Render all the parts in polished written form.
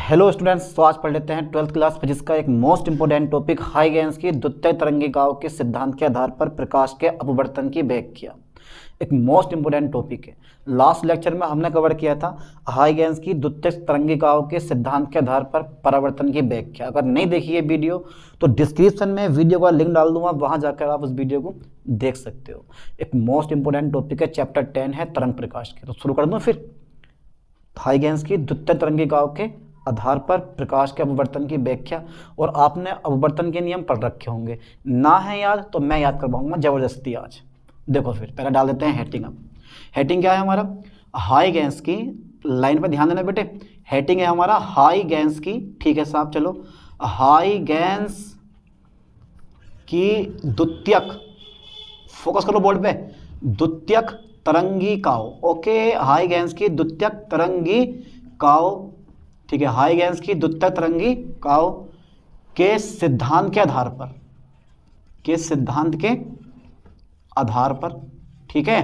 Hello students, तो आज पढ़ लेते हैं 12th क्लास फिजिक्स का एक मोस्ट इंपोर्टेंट टॉपिक हाइगेंस की द्वितीय तरंगिकाओं के सिद्धांत के आधार पर प्रकाश के अपवर्तन की व्याख्या। एक मोस्ट इंपोर्टेंट टॉपिक है। लास्ट लेक्चर में हमने कवर किया था हाइगेंस की द्वितीय तरंगिकाओं के सिद्धांत के आधार पर परावर्तन की व्याख्या। अगर नहीं देखी है वीडियो तो डिस्क्रिप्शन में वीडियो का लिंक डाल दूंगा, वहां जाकर आप उस वीडियो को देख सकते हो। एक मोस्ट इंपोर्टेंट टॉपिक है, चैप्टर 10 है तरंग प्रकाश के। तो शुरू कर दूं फिर। हाइगेंस की द्वितीय तरंगिकाओं के आधार पर प्रकाश के अपवर्तन की व्याख्या। और आपने अपवर्तन के नियम पढ़ रखे होंगे, ना है याद तो मैं याद करवाऊंगा जबरदस्ती आज। देखो फिर पहले डाल देते हैं हेडिंग। अब हेडिंग क्या है हमारा? हाइगेंस की, लाइन पे ध्यान देना बेटे, हेडिंग है हमारा हाइगेंस की। ठीक है साहब, चलो हाइगेंस की द्वितीयक, फोकस करो बोर्ड पे, द्वितीयक तरंगिकाओं। ओके, हाइगेंस की द्वितीयक तरंगिकाओं, ठीक है, हाइगेंस की द्वितीय तरंगिकाओं के सिद्धांत के आधार पर, के सिद्धांत के आधार पर, ठीक है।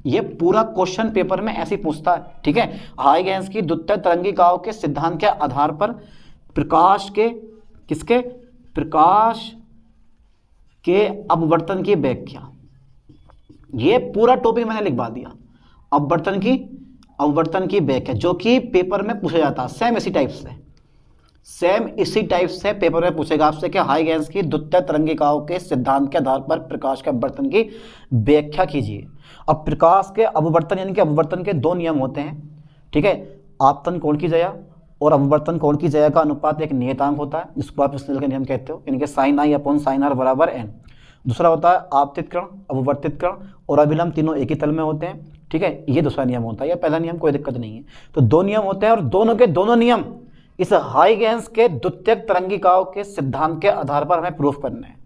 ये पूरा क्वेश्चन पेपर में ऐसे पूछता है, ठीक है। हाइगेंस की द्वितीय तरंगिकाओं के सिद्धांत के आधार पर प्रकाश के, किसके? प्रकाश के अपवर्तन की व्याख्या। ये पूरा टॉपिक मैंने लिखवा दिया, अपवर्तन की व्याख्या, जो कि पेपर में पूछा जाता है। सेम इसी टाइप से पेपर में पूछेगा आपसे कि हाइगेंस की द्वितीय तरंगिकाओं के सिद्धांत के आधार पर प्रकाश के अपवर्तन की व्याख्या कीजिए। अब प्रकाश के अपवर्तन यानी कि अपवर्तन के दो नियम होते हैं, ठीक है। आपतन कोण की जया और अपवर्तन कोण की जया का अनुपात एक नियतांक होता है, जिसको आप स्नेल का नियम कहते हो, यानी कि sine i upon sine r बराबर एन। दूसरा होता है आपतित कण, अपवर्तित कण और अभिलंब, तीनों एक ही तल में होते हैं, ठीक है। ये दूसरा नियम होता है, या पहला नियम, कोई दिक्कत नहीं है। तो दो नियम होते हैं और दोनों के दोनों नियम इस हाइगेंस के द्वितीयक तरंगिकाओं के सिद्धांत के आधार पर हमें प्रूफ करने हैं।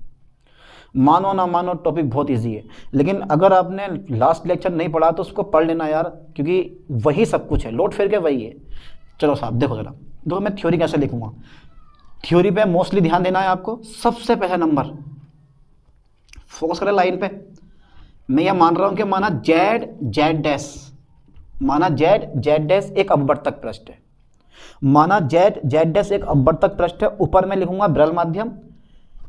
मानो ना मानो, टॉपिक बहुत इजी है, लेकिन अगर आपने लास्ट लेक्चर नहीं पढ़ा तो उसको पढ़ लेना यार, क्योंकि वही सब कुछ है, लौट फिर के वही है। चलो साहब देखो जरा, देखो मैं थ्योरी कैसे लिखूंगा। थ्योरी पे मोस्टली ध्यान देना है आपको। सबसे पहला नंबर, फोकस करें लाइन पे। मैं यह मान रहा हूं कि माना जेड जेड डैश, माना जेड जेड डैश एक अपवर्तक पृष्ठ है, माना जेड जेड डैश एक अपवर्तक पृष्ठ है। ऊपर मैं लिखूंगा विरल माध्यम,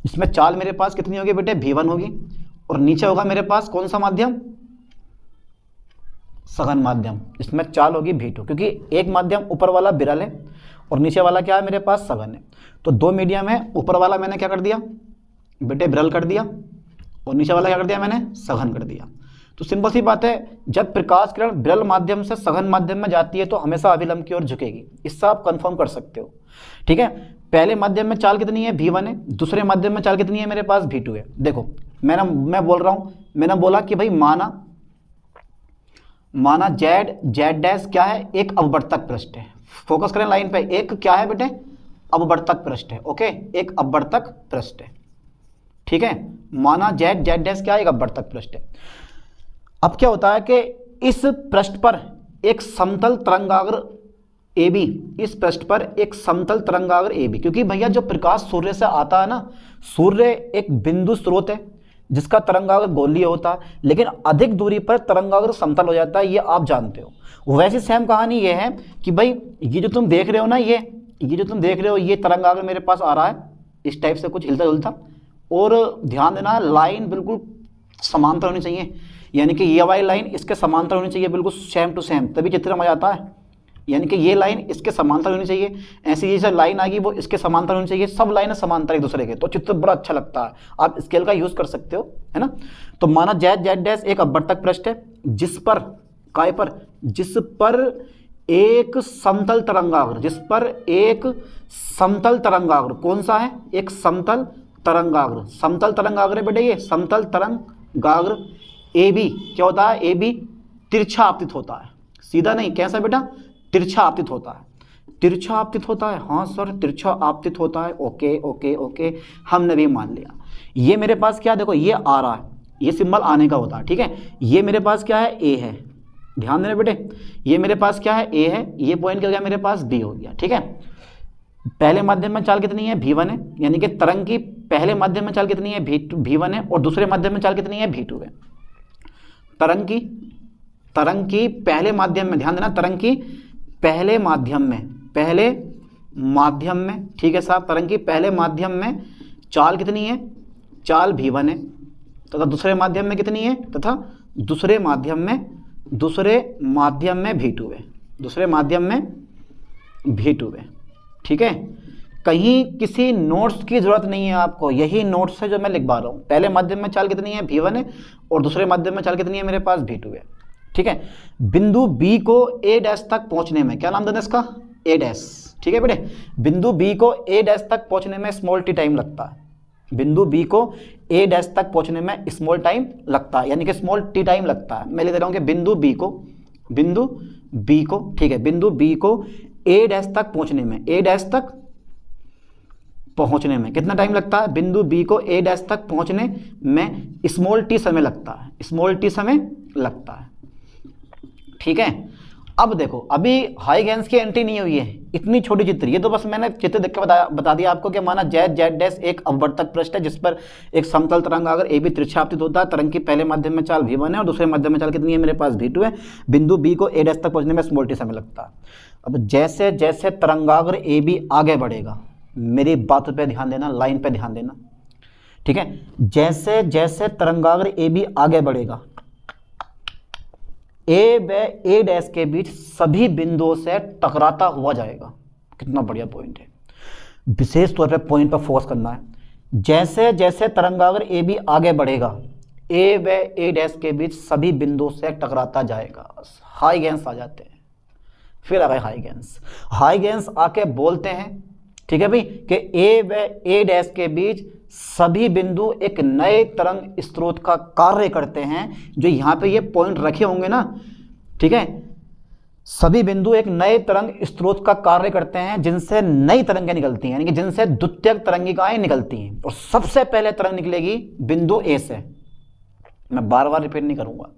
इसमें चाल मेरे पास कितनी होगी बेटे? V1 होगी। और नीचे होगा मेरे पास कौन सा माध्यम? सघन माध्यम, इसमें चाल होगी V2, क्योंकि एक माध्यम ऊपर वाला विरल है और नीचे वाला क्या है मेरे पास? सघन है। तो दो मीडियम है, ऊपर वाला मैंने क्या कर दिया बेटे? विरल कर दिया, और नीचे वाला क्या कर दिया मैंने? सघन कर दिया। तो सिंपल सी बात है, जब प्रकाश किरण विरल माध्यम से सघन माध्यम में जाती है तो हमेशा अभिलंब की ओर झुकेगी। इससे आप कंफर्म कर सकते हो, ठीक है। पहले माध्यम में चाल कितनी है? V1 है। दूसरे माध्यम में चाल कितनी है मेरे पास? V2 है। देखो मैं बोल रहा हूं, मैंने बोला कि भाई माना जेड जेड डैश क्या है? एक अपवर्तक पृष्ठ है। फोकस करें लाइन पे, एक क्या है बेटे? अपवर्तक पृष्ठ है। ओके, एक अपवर्तक पृष्ठ है, ठीक है। माना जेड जेड डैश क्या है? एक अपवर्तक पृष्ठ है। अब क्या होता है कि इस पृष्ठ पर एक समतल तरंगाग्र AB, इस पृष्ठ पर एक समतल तरंगाग्र AB, क्योंकि भैया जो प्रकाश सूर्य से आता है ना, सूर्य एक बिंदु स्रोत है जिसका तरंगाग्र गोलीय होता है, लेकिन अधिक दूरी पर तरंगाग्र समतल हो जाता है, ये आप जानते हो। वैसे सेम कहानी ये है कि भाई ये जो तुम देख रहे हो ना, ये जो तुम देख रहे हो, ये तरंगाग्र मेरे पास आ रहा है इस टाइप से, कुछ हिलता जुलता। और ध्यान देना, लाइन बिल्कुल समांतर होनी चाहिए, यानी कि ये वाली लाइन इसके समांतर होनी चाहिए, बिल्कुल सेम टू सेम, तभी चित्र मजा आता है। यानी कि ये लाइन इसके समांतर होनी चाहिए, ऐसी जैसे लाइन आ गई वो इसके समांतर होनी चाहिए, सब लाइनें समांतर एक दूसरे के, तो चित्र बड़ा अच्छा लगता है। आप स्केल का यूज कर सकते हो, है ना। तो माना जेड जेड डैश एक अपवर्तक पृष्ठ है जिस पर काय पर, जिस पर एक समतल तरंगाग्र, जिस पर एक समतल तरंगाग्र, कौन सा है? एक समतल तरंगाग्र, समतल तरंगाग्र बेटे, ये समतल तरंगाग्र AB क्या होता है? AB तिरछा आपतित होता है, सीधा नहीं। कैसा बेटा? तिरछा आपतित होता है। तिरछा आपतित होता है, हाँ सर तिरछा आपतित होता है। ओके ओके ओके, हमने भी मान लिया। ये मेरे पास क्या, देखो ये आ रहा है, ये सिंबल आने का होता है, ठीक है। ये मेरे पास क्या है? A है, ध्यान देना बेटे। ये मेरे पास क्या है? A है। ये पॉइंट क्या हो गया मेरे पास? B हो गया, ठीक है। पहले माध्यम में चाल कितनी है? V1 है, यानी कि तरंग की पहले माध्यम में चाल कितनी है? V1 है, और दूसरे माध्यम में चाल कितनी है? V2 है। तरंग की पहले माध्यम में, ध्यान देना, तरंग की पहले माध्यम में, पहले माध्यम में, ठीक है साहब, तरंग की पहले माध्यम में चाल कितनी है, चाल v1 है, तथा दूसरे माध्यम में कितनी है, तथा दूसरे माध्यम में v2 है, दूसरे माध्यम में v2 है। ठीक है, कहीं किसी नोट्स की जरूरत नहीं है आपको, यही नोट्स है जो मैं लिखवा रहा हूँ। पहले माध्यम में चाल कितनी है, v1 है, और दूसरे माध्यम में चाल कितनी है मेरे पास, v2 है। ठीक है, बिंदु B को A डैश तक पहुंचने में, क्या नाम देना इसका, A डैश। ठीक है बेटे, बिंदु B को A डैश तक पहुंचने में स्मॉल टी टाइम लगता है, बिंदु B को A डैश तक पहुंचने में स्मॉल टाइम लगता है, यानी कि स्मॉल टी टाइम लगता है। मैं लिख दे रहा हूँ कि बिंदु B को, ठीक है, बिंदु B को A डैश तक पहुंचने में, A डैश तक पहुंचने में कितना टाइम लगता है, बिंदु B को A डैश तक पहुंचने में स्मॉल टी समय लगता है, स्मॉल टी समय लगता है। ठीक है, अब देखो अभी हाइगेंस की एंट्री नहीं हुई है, इतनी छोटी चित्र, ये तो बस मैंने चित्र देख के बता दिया आपको कि माना जेड डैश एक अपवर्तक पृष्ठ है जिस पर एक समतल तरंग अगर ए बी तिरछा आपतित होता है, तरंग की पहले माध्यम में चाल v1 है और दूसरे माध्यम में चाल कितनी है मेरे पास v2 है, बिंदु B को A डैश तक पहुंचने में स्मॉल टी समय लगता है। अब जैसे जैसे तरंगाग्र ए बी आगे बढ़ेगा, मेरी बात पे ध्यान देना, लाइन पे ध्यान देना, ठीक है, जैसे जैसे तरंगाग्र ए बी आगे बढ़ेगा, ए व ए डैश के बीच सभी बिंदुओं से टकराता हुआ जाएगा। कितना बढ़िया पॉइंट है, विशेष तौर पे पॉइंट पर फोकस करना है। जैसे जैसे तरंगाग्र ए बी आगे बढ़ेगा, ए व ए डैश के बीच सभी बिंदुओं से टकराता जाएगा। हाइगेंस आ जाते हैं, फिर आ गए हाइगेंस। हाइगेंस आके बोलते हैं, ठीक है भाई, कि ए व ए डैश के बीच सभी बिंदु एक नए तरंग स्रोत का कार्य करते हैं। जो यहाँ पे ये पॉइंट रखे होंगे ना, ठीक है, सभी बिंदु एक नए तरंग स्रोत का कार्य करते हैं जिनसे नई तरंगें निकलती हैं, यानी कि जिनसे द्वितीयक तरंगिकाएं निकलती हैं। और सबसे पहले तरंग निकलेगी बिंदु ए से। मैं बार बार रिपीट नहीं करूंगा,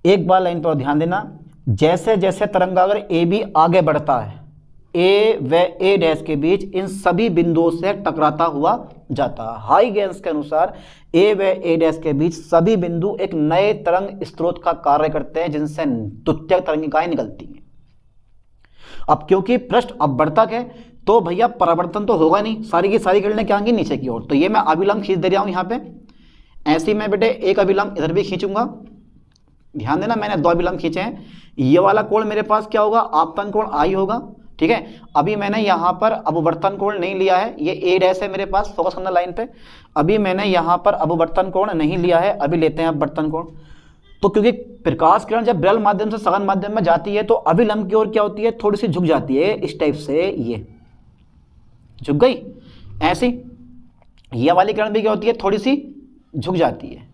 एक बार लाइन पर ध्यान देना। जैसे जैसे तरंगाग्र ए बी आगे बढ़ता है, ए व ए डैश के बीच इन सभी बिंदुओं से टकराता हुआ जाता है। हाइगेंस के अनुसार ए व ए डैश के बीच सभी बिंदु एक नए तरंग स्रोत का कार्य करते हैं जिनसे द्वितीयक तरंगिकाएं निकलती हैं। अब क्योंकि पृष्ठ अपवर्तक है तो भैया परावर्तन तो होगा नहीं, सारी की सारी किरणें क्या होंगी, नीचे की ओर। तो ये मैं अभिलंब खींच दे रहा हूं यहाँ पे, ऐसे ही मैं बेटे एक अभिलंब इधर भी खींचूंगा। ध्यान देना, मैंने दो अभिलंब खींचे हैं। ये वाला कोण मेरे पास क्या होगा, आपतन कोण आई होगा, ठीक है। अभी मैंने यहाँ पर अपवर्तन कोण नहीं लिया है, ये ए डैश है मेरे पास, फोकस करना लाइन पे। अभी मैंने यहाँ पर अपवर्तन कोण नहीं लिया है, अभी लेते हैं अपवर्तन कोण। तो क्योंकि प्रकाश किरण जब विरल माध्यम से सघन माध्यम में जाती है तो अभिलंब की ओर क्या होती है, थोड़ी सी झुक जाती है, इस टाइप से ये झुक गई ऐसी। ये वाली किरण भी क्या होती है, थोड़ी सी झुक जाती है।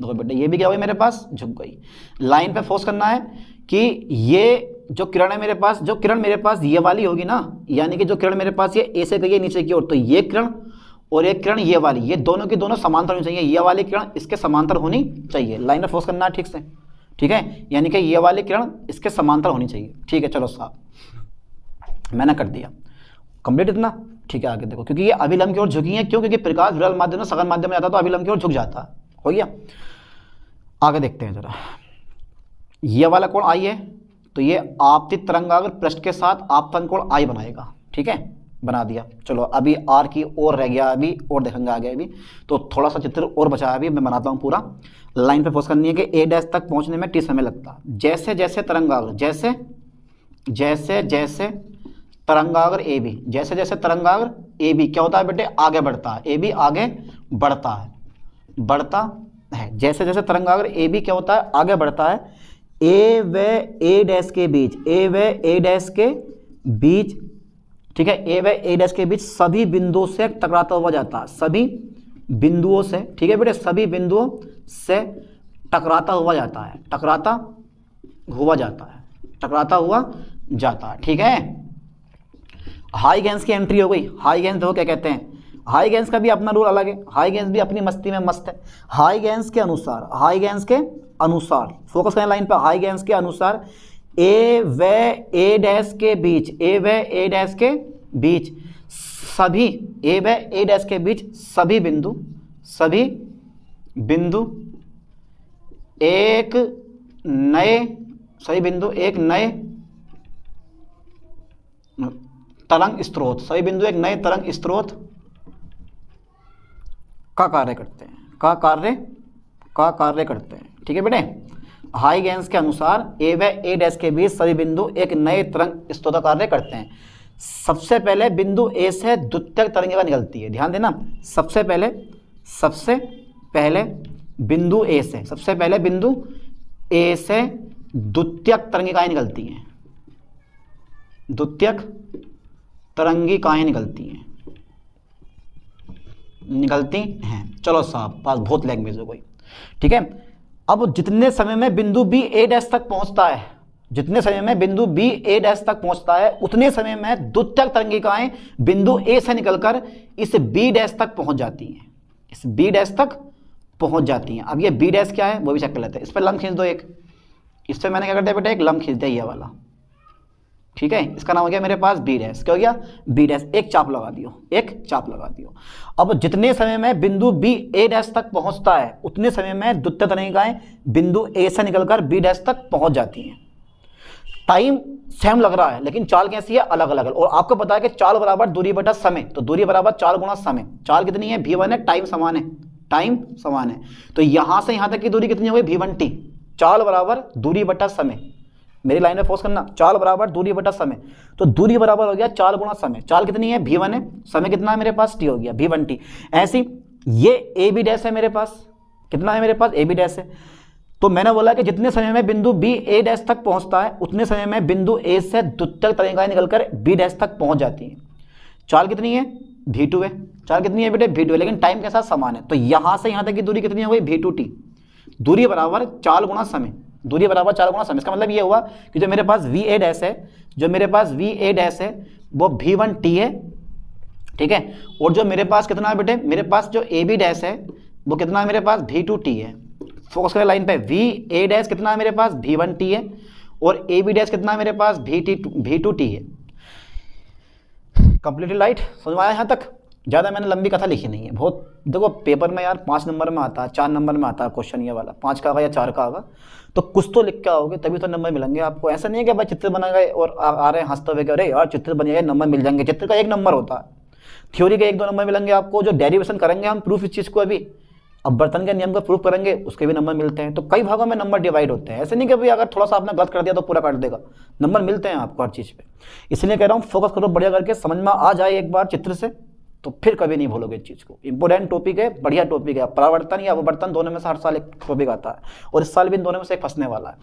देखो बेटा ये भी क्या हुई मेरे पास, झुक गई। लाइन पे फोकस करना है कि ये जो किरण है मेरे पास, जो किरण मेरे पास ये वाली होगी ना, यानी कि जो किरण मेरे पास ये ए से गई है नीचे की ओर, तो ये किरण और एक किरण ये वाली, ये दोनों की दोनों समांतर होनी चाहिए। ये वाली किरण इसके समांतर होनी चाहिए। लाइन में फोकस करना है ठीक से, ठीक है, यानी कि ये वाली किरण इसके समांतर होनी चाहिए। ठीक है, चलो साहब मैंने कर दिया कंप्लीट इतना। ठीक है, आगे देखो, क्योंकि ये अभिलंब की ओर झुकी है, क्यों, क्योंकि प्रकाश विरल माध्यम में सघन माध्यम में जाता तो अभिलंब की ओर झुक जाता। हो गया, आगे देखते हैं जरा। ये वाला कोण आई है तो ये आपतित तरंगाग्र पृष्ठ के साथ आपतन कोण आई बनाएगा। ठीक है, बना दिया। चलो अभी आर की ओर रह गया, अभी और देखेंगे आगे। अभी तो थोड़ा सा चित्र और बचा है, अभी मैं बनाता हूँ पूरा। लाइन पे फोकस करनी है कि ए डैश तक पहुंचने में टी समय लगता। जैसे जैसे तरंगाग्र, जैसे जैसे जैसे तरंगाग्र ए बी, जैसे जैसे तरंगाग्र ए बी क्या होता है बेटे, आगे बढ़ता है। ए बी आगे बढ़ता है, बढ़ता है। जैसे जैसे तरंगाग्र ए बी क्या होता है, आगे बढ़ता है। ए व ए डैश के बीच, ए व ए डैश के बीच, ठीक है, ए व ए डैश के बीच सभी बिंदुओं से टकराता हुआ जाता है। सभी बिंदुओं से, ठीक है बेटे, सभी बिंदुओं से टकराता हुआ जाता है, टकराता हुआ जाता है, टकराता हुआ जाता है। ठीक है, हाइगेंस की एंट्री हो गई। हाइगेंस देखो क्या कहते हैं, हाइगेंस का भी अपना रूल अलग है, हाइगेंस भी अपनी मस्ती में मस्त है। हाइगेंस के अनुसार, हाइगेंस के अनुसार फोकस करें लाइन पर। हाइगेंस के अनुसार ए व ए डैश के बीच, ए व ए डैश के बीच सभी, ए व ए डैश के बीच सभी बिंदु, सभी बिंदु एक नए, सभी बिंदु एक नए तरंग स्रोत, सभी बिंदु एक नए तरंग स्रोत का कार्य करते हैं, का कार्य करते हैं। ठीक है बेटे, हाइगेंस के अनुसार ए व ए डैश के बीच सभी बिंदु एक नए तरंग स्रोत का कार्य करते हैं। सबसे पहले बिंदु ए से द्वितीयक तरंगिका निकलती है, ध्यान देना, सबसे पहले बिंदु ए से, सबसे पहले बिंदु ए से द्वितीयक तरंगिकाएं निकलती हैं, द्वितीयक तरंगिकाएं निकलती हैं। चलो साहब, पास बहुत लैंग्वेज हो गई। ठीक है, अब जितने समय में बिंदु बी ए डैश तक पहुंचता है, जितने समय में बिंदु बी ए डैश तक पहुंचता है, उतने समय में द्वितीयक तरंगिकाएं बिंदु ए से निकलकर इस बी डैश तक पहुंच जाती हैं, इस बी डैश तक पहुंच जाती हैं। अब ये बी डैश क्या है वो भी चेक कर लेते हैं। इस पर लंब खींच दो एक, इस पर मैंने क्या कर दिया बेटा, एक लंब खींच दिया ये वाला। ठीक है, इसका नाम हो गया मेरे पास बी डैश। क्या हो गया, बी डैश। एक चाप लगा दियो, एक चाप लगा दियो। अब जितने समय में बिंदु बी ए डैश तक पहुंचता है, उतने समय में द्वितीय तरंगिकाएं बिंदु ए से निकलकर बी डैश तक पहुंच जाती हैं। टाइम सेम लग रहा है लेकिन चाल कैसी है, अलग अलग है। और आपको पता है कि चाल बराबर दूरी बटा समय, तो दूरी बराबर चाल गुणा समय। चाल कितनी है, v1 है, टाइम समान है, टाइम समान है। तो यहां से यहां तक की दूरी कितनी हो गई, v1t। चाल बराबर दूरी बटा समय, मेरी लाइन में फोकस करना, चाल बराबर दूरी बटा समय। तो दूरी बराबर हो गया चाल गुणा समय। चाल कितनी है, v1 है, समय कितना है मेरे पास, t हो गया, v1t। ऐसी ये ए बी डैश है मेरे पास, कितना है मेरे पास, ए बी डैश है। तो मैंने बोला कि जितने समय में बिंदु बी ए डैश तक पहुंचता है, उतने समय में बिंदु ए से द्वितीयक तरंगिकाएं निकलकर बी डैश तक पहुंच जाती हैं। चाल कितनी है, v2 है। चाल कितनी है बेटे, v2 है, लेकिन टाइम के साथ समान है। तो यहां से यहां तक की दूरी कितनी हो गई, v2t। दूरी बराबर चाल गुणा समय, दूरी बराबर चाल गुणा समय। इसका मतलब ये हुआ कि जो मेरे पास वी ए डैश है, जो मेरे पास वी ए डैश है वो v1t है। ठीक है, और जो मेरे पास कितना है बेटे, मेरे पास जो ए बी डैश है वो कितना है मेरे पास, v2t है। फोकस करें लाइन पे, वी ए डैश कितना है मेरे पास, v1t है, और ए बी डैश कितना है मेरे पास, v2t है। कंप्लीटली राइट, समझ में आया यहाँ तक। ज़्यादा मैंने लंबी कथा लिखी नहीं है, बहुत देखो पेपर में यार 5 नंबर में आता है, 4 नंबर में आता है क्वेश्चन ये वाला, 5 का आगा या 4 का आगा, तो कुछ तो लिख के आओगे तभी तो नंबर मिलेंगे आपको। ऐसा नहीं है कि भाई चित्र बना गए और आ रहे हैं हंसते हुए, अरे यार चित्र बन गए नंबर मिल जाएंगे। चित्र का 1 नंबर होता है, थ्योरी के 1-2 नंबर मिलेंगे आपको। जो डेरिवेशन करेंगे हम प्रूफ इस चीज़ को, अभी अपवर्तन के नियम को प्रूफ करेंगे, उसके भी नंबर मिलते हैं। तो कई भागों में नंबर डिवाइड होते हैं, ऐसे नहीं कि भाई अगर थोड़ा सा आपने गलत कर दिया तो पूरा काट देगा, नंबर मिलते हैं आपको हर चीज़ पे। इसलिए कह रहा हूँ फोकस करो बढ़िया करके, समझ में आ जाए एक बार चित्र से तो फिर कभी नहीं भूलोगे इस चीज़ को। इंपॉर्टेंट टॉपिक है, बढ़िया टॉपिक है। परावर्तन या अपवर्तन दोनों में से हर साल एक टॉपिक आता है, और इस साल भी इन दोनों में से एक फंसने वाला है।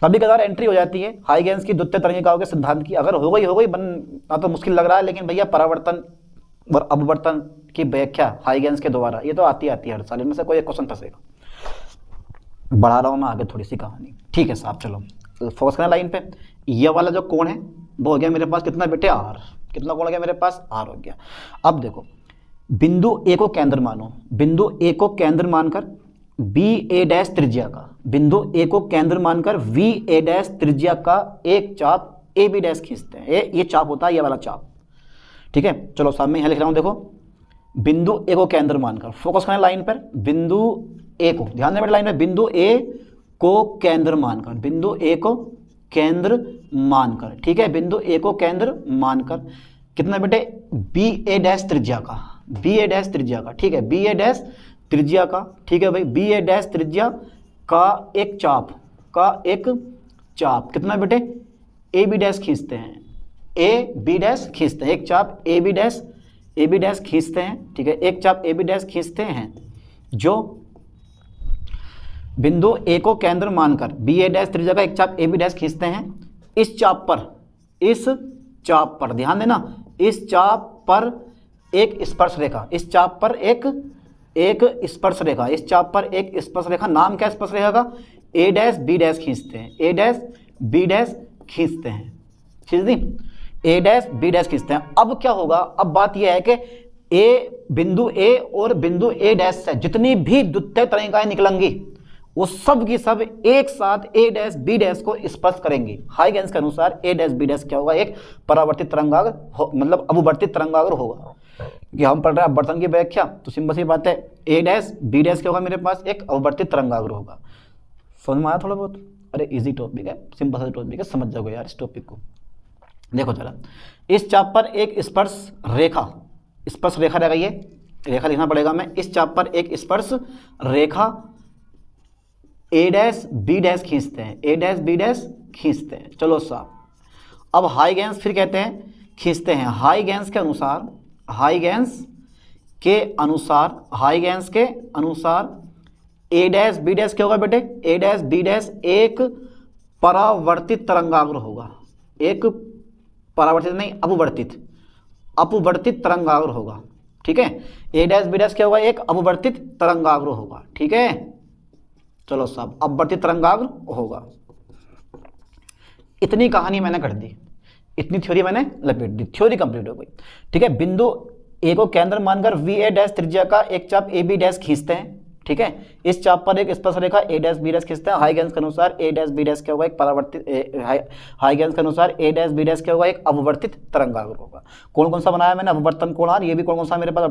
कभी कभार एंट्री हो जाती है हाइगेंस की द्वितीय तरंगिकाओं के सिद्धांत की, अगर हो गई बनना तो मुश्किल लग रहा है, लेकिन भैया परावर्तन और अपवर्तन की व्याख्या हाइगेंस के द्वारा ये तो आती है हर साल, इनमें से कोई एक क्वेश्चन फंसेगा। बढ़ा रहा हूँ मैं आगे थोड़ी सी कहानी। ठीक है साहब, चलो फोकस करना लाइन पे। ये वाला जो कोण है वो हो गया मेरे पास कितना बेटे, आर। कितना कोण हो गया मेरे पास, आर हो गया। अब देखो बिंदु ए को केंद्र मानो, बिंदु ए को केंद्र मानकर बी ए डैश त्रिज्या का, बिंदु ए को केंद्र मानकर वी ए डैश त्रिज्या का एक चाप ए बी डैश खींचते हैं। ये चाप होता है ये वाला चाप। ठीक है, चलो साहब मैं यहाँ लिख रहा हूँ, देखो बिंदु ए को केंद्र मानकर, फोकस करना लाइन पर, बिंदु ए को, ध्यान दें लाइन में, बिंदु ए को केंद्र मानकर, बिंदु ए को केंद्र मानकर। ठीक है, बिंदु ए को केंद्र मानकर कितना बेटे, बी ए डैश त्रिज्या का, बी ए डैश त्रिज्या का। ठीक है, बी ए डैश त्रिज्या का। ठीक है भाई, बी ए डैश त्रिज्या का एक चाप, कितना बेटे, ए बी डैश खींचते हैं, ए बी डैश खींचते हैं, एक चाप ए बी डैश खींचते हैं। ठीक है, एक चाप ए बी डैश खींचते हैं, जो बिंदु ए को केंद्र मानकर बी ए डैश त्रिज्या का एक चाप ए बी डैश खींचते हैं। इस चाप पर ध्यान देना, इस चाप पर एक स्पर्श रेखा, इस चाप पर एक स्पर्श रेखा, इस चाप पर एक स्पर्श रेखा, नाम क्या स्पर्श रेखा का, ए डैश बी डैश खींचते हैं, ए डैश बी डैश खींचते हैं। खींच दी, ए डैश बी डैश खींचते हैं। अब क्या होगा, अब बात यह है कि बिंदु ए और बिंदु ए डैश से जितनी भी द्वितीय तरंगिकाएं निकलेंगी वो सब की सब एक साथ ए डैश बी डैश को स्पर्श करेंगी। हाइगेंस के अनुसार ए डैश बी डैश क्या होगा, एक परावर्तित तरंगाग्र मतलब अपवर्तित तरंगाग्र होगा। कि हम पढ़ रहे हैं अपवर्तन की व्याख्या, तो सिंपल सी बात है, ए डैश बी डैश क्या होगा मेरे पास, एक अपवर्तित तरंगाग्र होगा। समझ में आया थोड़ा बहुत? अरे इजी टॉपिक है, सिंपल सा टॉपिक है, समझ जाओगे यार इस टॉपिक को। देखो जरा, इस चाप पर एक स्पर्श रेखा रहेगा, ये रेखा लिखना पड़ेगा मैं। इस चाप पर एक स्पर्श रेखा ए डैश बी डैश खींचते हैं, ए डैश बी डैश खींचते हैं। चलो साहब, अब हाइगेंस फिर कहते हैं खींचते हैं। हाइगेंस के अनुसार, हाइगेंस के अनुसार ए डैश बी डैश क्या होगा बेटे, ए डैश बी डैश एक परावर्तित तरंगाग्र होगा, एक परावर्तित नहीं अपवर्तित तरंगाग्र होगा, ठीक है। ए डैश बी डैश क्या होगा, एक अपवर्तित तरंगाग्र होगा, ठीक है। चलो साहब, अपवर्तित तरंगाग्र होगा। इतनी कहानी मैंने कर दी, इतनी थ्योरी मैंने लपेट दी, थ्योरी कंप्लीट हो गई, ठीक है। बिंदु ए को केंद्र मानकर वी ए डैश त्रिज्या का एक चाप ए बी डैश खींचते हैं, ठीक है। इस चाप पर एक स्पर्श रेखा ए डैश बी डैश खींचते हैं। हाइगेंस के अनुसार ए डैश बी डैश क्या होगा, एक परावर्तित, हाइगेंस के अनुसार ए डैश बी डैश क्या होगा, एक अपवर्तित तरंगाग्र होगा। कौन कौन सा बनाया मैंने, अपवर्तन कोण आर, ये भी कौन कौन सा मेरे पास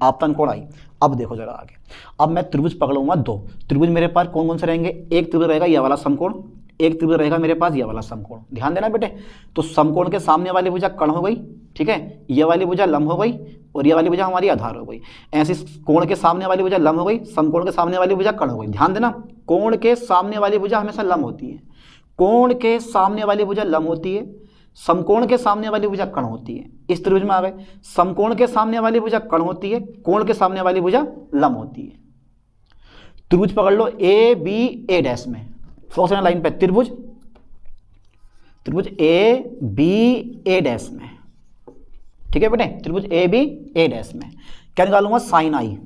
आपतन कोण आई। अब देखो जरा आगे, अब मैं त्रिभुज पकड़ूंगा दो। त्रिभुज मेरे पास कौन कौन से रहेंगे, एक त्रिभुज रहेगा यह वाला समकोण, एक त्रिभुज रहेगा मेरे पास यह वाला समकोण। ध्यान देना बेटे, तो समकोण के सामने वाली भुजा कर्ण हो गई, ठीक है, ये वाली भुजा लंब हो गई और ये वाली भुजा हमारी आधार हो गई। ऐसे कोण के सामने वाली भुजा लंब हो गई, समकोण के सामने वाली भुजा कर्ण हो गई। ध्यान देना, कोण के सामने वाली भुजा हमेशा लंब होती है, कोण के सामने वाली भुजा लंब होती है, समकोण के सामने वाली भुजा कर्ण होती है। इस त्रिभुज में आ गए, समकोण के सामने वाली भुजा कर्ण होती है, कोण के सामने वाली भुजा लंब होती है। त्रिभुज पकड़ लो ए बी ए डैश में, फोकस लाइन पे, त्रिभुज ए बी ए डैश में, ठीक है बेटे, त्रिभुज ए बी ए डैश में क्या निकालूंगा, साइन आई,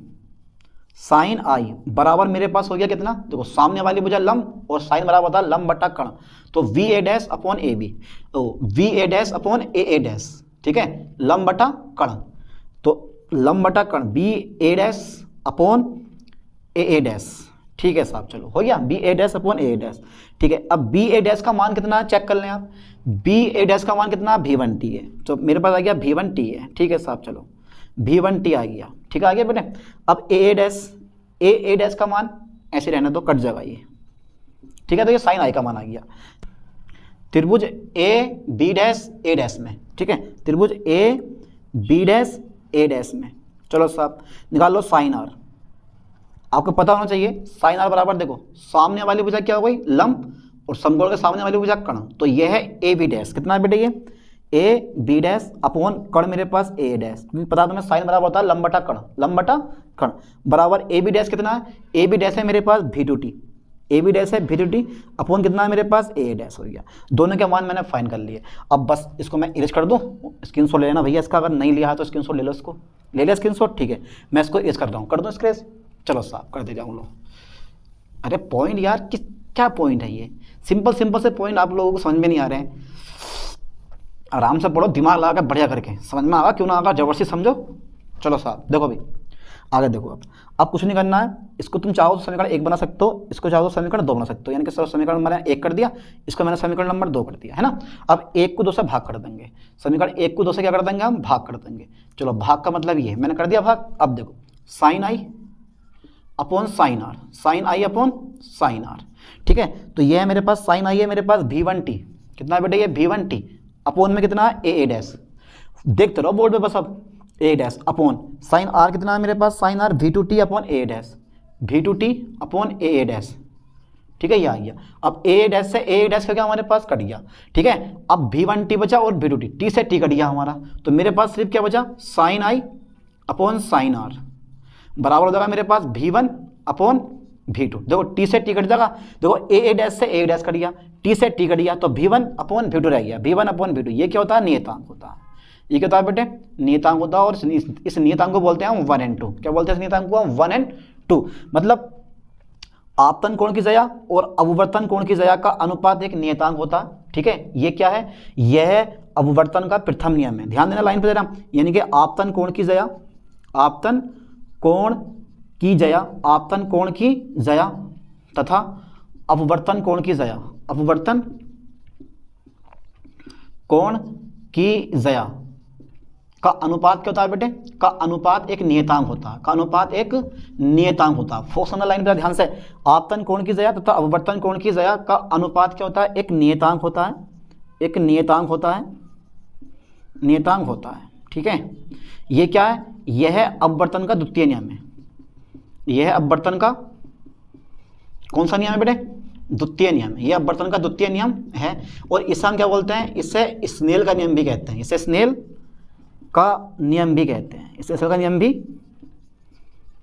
साइन आई बराबर मेरे पास हो गया कितना, देखो सामने वाली भुजा लंब और साइन बराबर होता है लंब बटा कर्ण, तो V A dash upon A B, तो V A dash upon A dash, ठीक है, लंब बटा कर्ण, तो लंब बटा कर्ण B A dash upon A dash, ठीक है साहब। चलो हो गया, B A dash upon A dash, ठीक है। अब बी ए डैश का मान कितना है चेक कर लें आप, बी ए डैश का मान कितना, V1T है, तो मेरे पास आ गया V1T है, ठीक है साहब। चलो V1T आ गया, ठीक है, आ गया बेटे। अब ए डैश का मान ऐसे रहना तो कट जाएगा ये, ठीक है, तो ये साइन आई का मान आ गया। त्रिभुज A B dash A dash में, ठीक है, त्रिभुज A B dash A dash में, चलो साहब निकाल लो साइन आर। आपको पता होना चाहिए साइन आर बराबर, देखो सामने वाली भुजा क्या हो गई, लंब, और समकोण के सामने वाली भुजा कर्ण, तो यह है ए बी डैश, कितना है बेटे, ये ए बी डैश अपॉन कर्ण मेरे पास ए डैश, क्योंकि पता तुम्हें साइन बराबर होता है लंब बटा कर्ण, लंब बटा कर्ण बराबर ए बी डैश कितना है, ए बी डैश है मेरे पास V2T, ए बी डैश है V2T अपॉन कितना है मेरे पास ए डैश हो गया। दोनों के मान मैंने फाइन कर लिए। अब बस इसको मैं इरेज कर दूं, स्क्रीनशॉट ले लेना भैया इसका, अगर नहीं लिया है तो स्क्रीनशॉट ले लो, इसको ले लिया स्क्रीनशॉट, ठीक है, मैं इसको इरेज कर रहा हूँ, कर दूँ स्क्रेच, चलो साहब कर दे जाऊँ लो। अरे पॉइंट यार, क्या पॉइंट है ये, सिंपल से पॉइंट आप लोगों को समझ में नहीं आ रहे हैं, आराम से पढ़ो, दिमाग लगा कर बढ़िया करके, समझ में आगा क्यों ना आगा, जबरदस्ती समझो। चलो साहब देखो भाई आगे देखो, अब कुछ नहीं करना है, इसको तुम चाहो तो समीकरण 1 बना सकते हो, इसको चाहो तो समीकरण 2 बना सकते हो, यानी कि सर समीकरण मैंने 1 कर दिया, इसको मैंने समीकरण नंबर 2 कर दिया, है ना। अब 1 को 2 से भाग कर देंगे, समीकरण 1 को 2 से क्या कर देंगे हम, भाग कर देंगे। चलो भाग का मतलब ये मैंने कर दिया भाग। अब देखो sine i upon sine r, sine i upon sine r, ठीक है, तो ये है मेरे पास साइन आई है मेरे पास V1T, कितना है बेटे ये V1T अपॉन में कितना है ए डैश, देखते रहो बोर्ड पे बस। अब A dash upon sine R कितना है मेरे पास, sine R V2T upon A dash, V2T upon A dash, ठीक है, ये आ गया। अब ए डैश से ए डैश क्या हमारे पास कट गया, ठीक है। अब V1T बचा और V2T, T से T कट गया हमारा, तो मेरे पास सिर्फ क्या बचा, sine i upon sine r बराबर हो जाएगा मेरे पास V1 अपॉन V2। देखो T से T कट जाएगा, देखो ए डैश से ए डैश कट गया, T से T कट गया, तो V1 अपॉन V2 रह गया, V1 अपॉन V2। ये क्या होता है, नियतांक होता है, ये क्या होता है बेटे, नियतांक होता है। और इस नियतांक को बोलते हैं हम 1 and 2, क्या बोलते हैं इस नियतांक को, 1 and 2, मतलब आपतन कोण की जया और अववर्तन कोण की जया का अनुपात एक नियतांक होता है, ठीक है। ये क्या है, यह अववर्तन का प्रथम नियम है, ध्यान देना लाइन पे जरा, यानी कि आपतन कोण की जया, आपतन कोण की जया, आपतन कोण की जया तथा अपवर्तन कोण की जया, अपवर्तन कोण की जया का अनुपात क्या होता है बेटे, का अनुपात एक नियतांक होता है, का अनुपात एक नियतांक होता है। फोकस ऑन द लाइन पे ध्यान से, आपतन कोण की जया तथा अपवर्तन कोण की जया का अनुपात क्या होता है, एक नियतांक होता है, एक नियतांक होता है, नियतांक होता है। ठीक है, ये क्या है, यह अपवर्तन का द्वितीय नियम है। यह अपवर्तन का कौन सा नियम है बेटे, द्वितीय नियम। यह अपवर्तन का द्वितीय नियम है और इसे हम क्या बोलते हैं, इसे स्नेल का नियम भी कहते हैं। इसे स्नेल का नियम भी कहते हैं, इसे स्नेल का नियम भी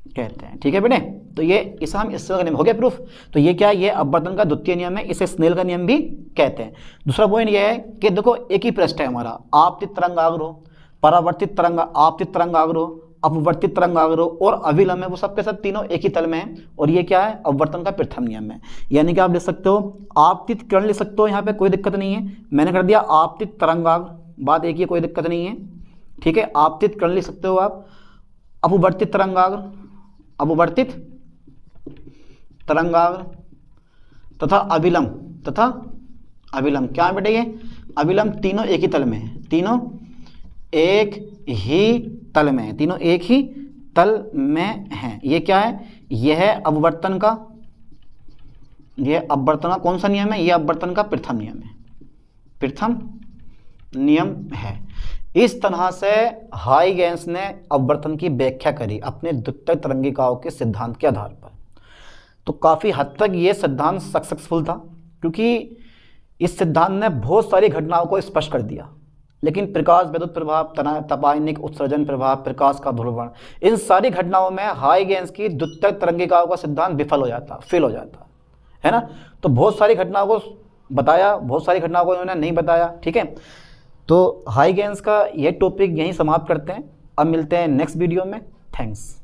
कहते हैं। ठीक है बेटे, तो ये इसे हम स्नेल का नियम हो गया प्रूफ। तो ये क्या है, ये अपवर्तन का द्वितीय नियम है, इसे स्नेल का नियम भी कहते हैं। दूसरा पॉइंट ये है कि देखो एक ही पृष्ठ है हमारा, आपतित तरंगाग्र, परावर्तित तरंग, आपतित तरंगाग्र, अपवर्तित तरंगाग्र और अभिलंब है, वो सब के सब तीनों एक ही तल में है। और ये क्या है, अपवर्तन का प्रथम नियम है। यानी कि आप लिख सकते हो आपतित किरण लिख सकते हो, यहाँ पे कोई दिक्कत नहीं है। मैंने कर दिया आपतित तरंगाग्र, बात एक ही, कोई दिक्कत नहीं है। ठीक है, आपतित किरण लिख सकते हो आप। अपवर्तित तरंगाग्र, अपवर्तित तरंगाग्र तथा अभिलंब, तथा अभिलंब क्या है बेटे, ये अभिलंब तीनों एक ही तल में है, तीनों एक ही तल में है, तीनों एक ही तल में हैं। ये क्या है, यह अपवर्तन का, यह अपवर्तन का कौन सा नियम है, यह अपवर्तन का प्रथम नियम है, प्रथम नियम है। इस तरह से हाइगेंस ने अपवर्तन की व्याख्या करी अपने द्वितीयक तरंगिकाओं के सिद्धांत के आधार पर। तो काफ़ी हद तक ये सिद्धांत सक्सेसफुल था, क्योंकि इस सिद्धांत ने बहुत सारी घटनाओं को स्पष्ट कर दिया। लेकिन प्रकाश विद्युत प्रभाव, तपायनिक उत्सर्जन प्रभाव, प्रकाश का ध्रुवण, इन सारी घटनाओं में हाइगेंस की द्वितीयक तरंगिकाओं का सिद्धांत विफल हो जाता, फेल हो जाता है ना। तो बहुत सारी घटनाओं को बताया, बहुत सारी घटनाओं को उन्होंने नहीं बताया। ठीक है, तो हाइगेंस का यह टॉपिक यहीं समाप्त करते हैं। अब मिलते हैं नेक्स्ट वीडियो में। थैंक्स।